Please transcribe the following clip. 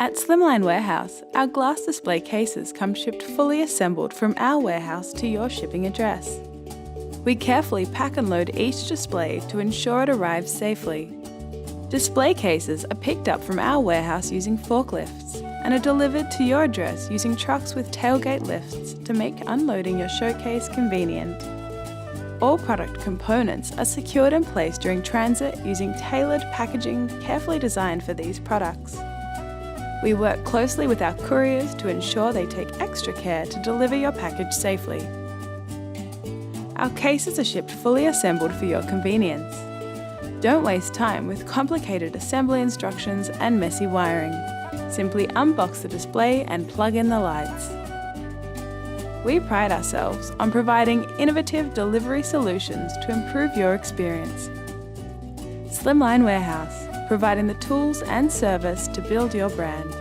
At Slimline Warehouse, our glass display cases come shipped fully assembled from our warehouse to your shipping address. We carefully pack and load each display to ensure it arrives safely. Display cases are picked up from our warehouse using forklifts and are delivered to your address using trucks with tailgate lifts to make unloading your showcase convenient. All product components are secured in place during transit using tailored packaging carefully designed for these products. We work closely with our couriers to ensure they take extra care to deliver your package safely. Our cases are shipped fully assembled for your convenience. Don't waste time with complicated assembly instructions and messy wiring. Simply unbox the display and plug in the lights. We pride ourselves on providing innovative delivery solutions to improve your experience. Slimline Warehouse, providing the tools and service to build your brand.